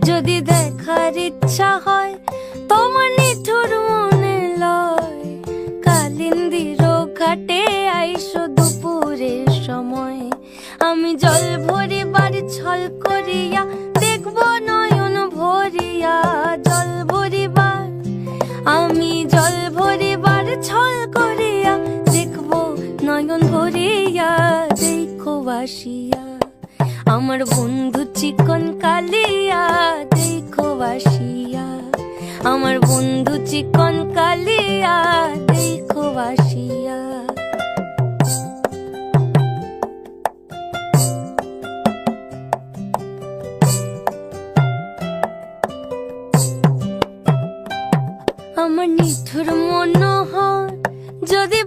যদি দেখার ইচ্ছা হয় তোমার নিঠুর মনে লয়, কালিন্দির ঘাটে আইসো দুপুরের সময়। আমি জল ভরিবার ছল করিয়া দেখব নয়ন ভরিয়া, জল ভরিবার আমি জল ভরিবার ছল করিয়া দেখব নয়ন ভরিয়া। দেখো বাসিয়া আমার বন্ধু চিকন কালিয়া, দেখো বাসিয়া আমার বন্ধু চিকন কালিয়া, দেখো বাসিয়া। আমার নিঠুর মনোহর যদি